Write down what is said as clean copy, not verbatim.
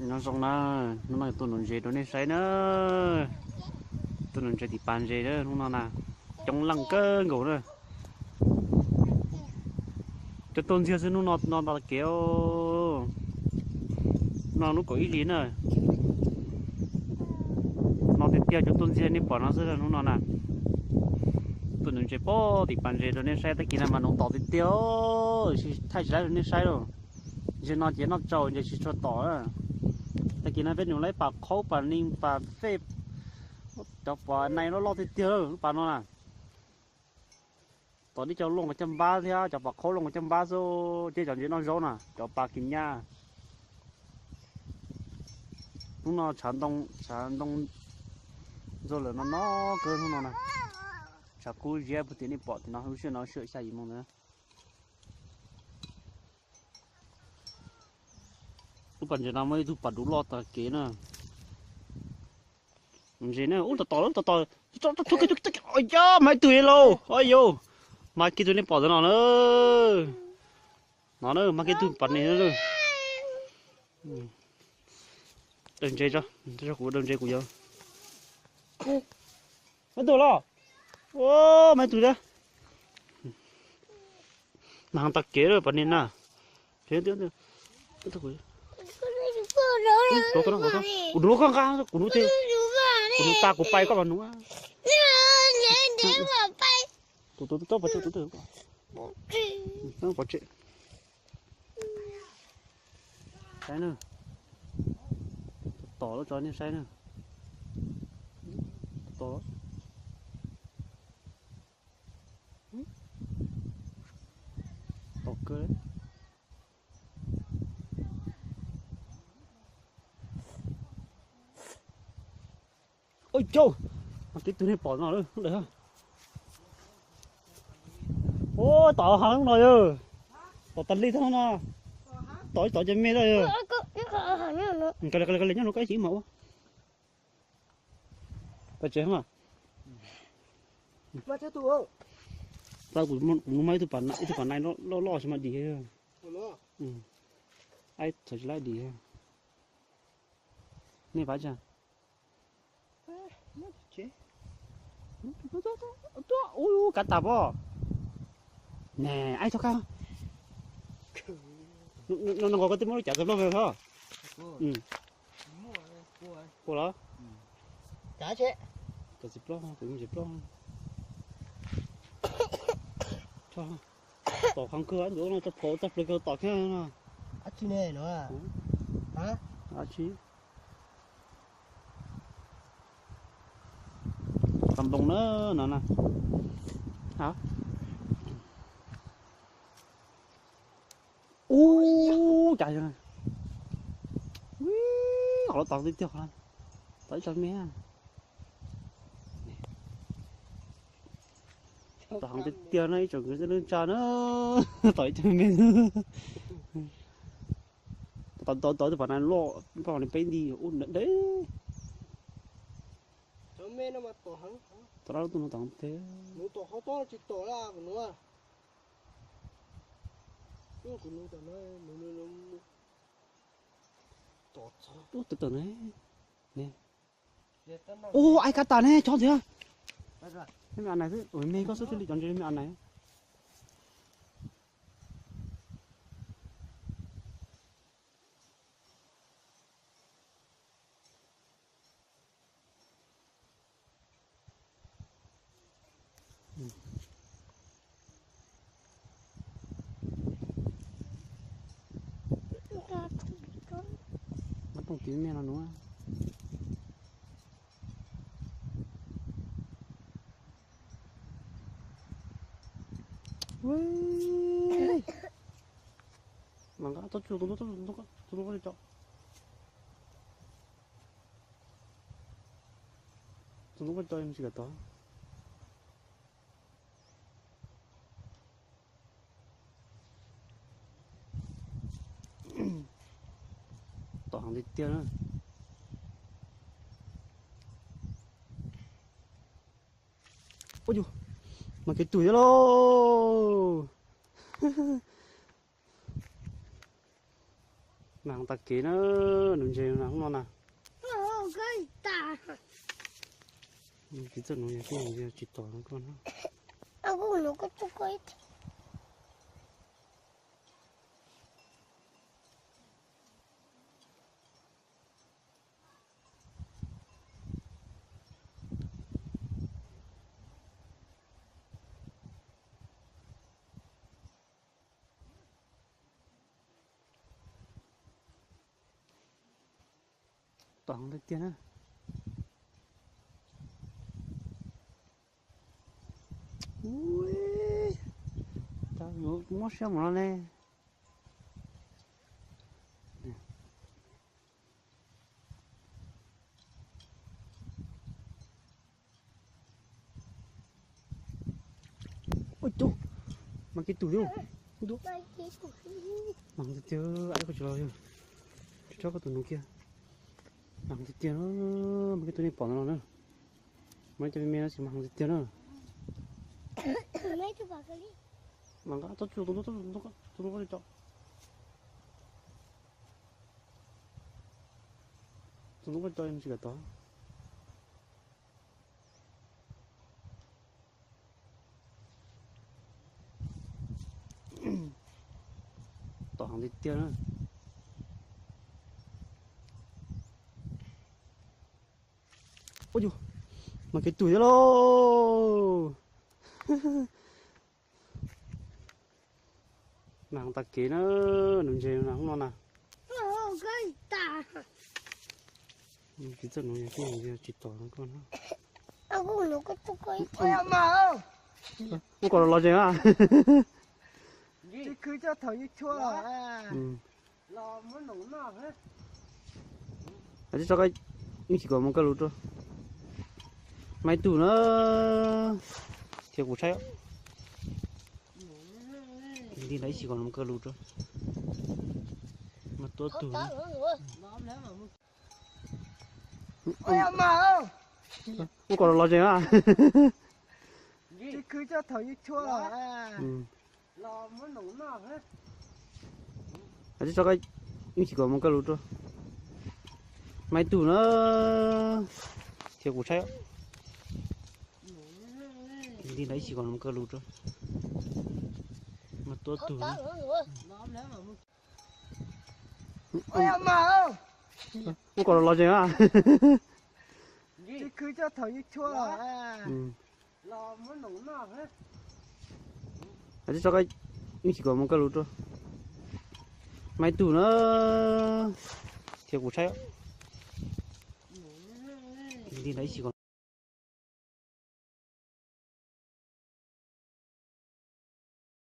nó xong nó mà tôi nói gì đó nên say nữa tôi nói thì bàn gì đó không nào nè trong lăng cơ ngủ rồi cho tôn chưa xin nó kéo nó có ý gì nữa nó thì tiêu cho tôn chưa nên bỏ nó ra nó nè tôi nói chơi bó thì bàn gì đó nên say tất kia mà nó tỏ thì tiêu thay chỉ lại nên say rồi giờ nó chỉ nó trâu giờ chỉ cho tỏ tất kia nó biết nó lấy bạc khâu bạc ninh bạc phê cho bạc này nó lo thì tiêu rồi bạc nó nè tỏ đi cho lông 130 theo cho bạc khâu lông 130 số chơi chọn chuyện nó rau nè cho bạc kim nha lúc nó sản đông rồi là nó cơ không nó nè chả cú dễ bút tiền đi bỏ thì nó không sẽ nó sửa sai gì mong nữa lúc bây giờ nó mới thu bắt đủ lót ta kế nữa gì nữa ui tao thôi cái ôi cha mày tuổi lâu ôi yo mà cái tuổi này bỏ nó nữa mà cái tuổi bắt này nữa đừng chơi cho cụ đừng chơi cụ vô mấy tuổi lo ô mấy tuổi đó nàng tắc kế rồi bắt này nè thế tiếp thôi đồ con đồ con cao cụ nuôi theo cụ nuôi ta cụ bay có bằng đúng tôi bắt tôi nó bỏ chuyện cái nữa tỏ nó cho nên sai nữa tỏ tỏ cơ đấy ôi châu mà cái túi này bỏ nào nữa không được không ô tỏ hàng rồi ơ tỏ tận ly thôi nó tỏ cho mẹ rồi cái lấy nó cái chỉ mẫu cái chế mà mà thế tụi tao cũng mấy thứ bản này nó lo xem mà đi hết ai thôi lại đi nè phải chưa ui cả tạp à nè ai cho cao nó có cái tiếng nó chả cái lo về thôi cô đó cá chết cái dịp lo cũng dịp lo cho tỏ kháng cơ anh nó tập phổ tập được tỏ cái nó à chi này nữa à hả à chí cầm đồng nữa nè hả chạy rồi họ tao đi tiêu hơn tới cho mẹ tao đi tiêu này cho người dân cho nó tới cho mẹ tao thì phải nói lo còn đi bên đi ôn đấy cho mẹ nó mà tổ hăng tao đâu nó tao thế nó tổ họ to chỉ tổ là của nó nó của nó tao nó tổ sao từ đấy nè ai cắt tàn này cho thế à cái mẹ này chứ ủa mẹ có số tiền chọn cho mẹ này nó không tiếng mẹ nó nữa mà tôi chưa tôi có cho tôi có cho em chỉ cả đó tỏ hàng đi tiêu nữa ôi chú mà cái tuổi đó Nàng ta kế nó nướng chế nó không ngon à. cái ta Cái chân nó như thế này chỉ tỏ nó con. nó có chút cái Toàn được tiền á. Ui, tao nhớ mất xem nó nè. Ôi chú, mà cái túi đâu? Đúng. Mang cái tiêu, ai có cho rồi? Cho cái túi nó kia. Mang cái tiêu nó, mấy cái túi này bỏ nó nữa. Mấy cái mẹ nó chỉ mang cái tiêu nữa. mấy thứ bà cái Mang cái tôi nó có cho. Tôi nó có cho em chỉ cả đó. Toàn đi tiêu nữa. Ôi chú, mà cái túi đó lô. Nàng ta kế nó nướng chế nó không ngon à. cái ta Cái chân nó như thế này chỉ tỏ nó con. nó có chút cái mà Không còn lo gì à. chỉ cứ cho thầy chua à Ừ. lo muốn nấu nào hết Chứ cho cái chỉ có một cái lúa thôi. Máy tủ nó thiệt của trái. Đi lấy chỉ còn một cái lúa thôi. Mà tốt tủ. Không còn lo gì à. chỉ cứ cho thầy chua à Ừ. lo muốn nấu nào hết Chứ cho cái chỉ có một cái lúa thôi. Máy tủ nó thiệt của trái. Đi lấy chỉ còn một cái lúa thôi. Mà tốt tủ. Không còn lo gì à. chỉ cứ cho thầy chua à Ừ. lo muốn nấu nào hết Chứ cho cái chỉ có một cái lúa thôi. Máy tủ nó thiệt của trái. Đi lấy chỉ còn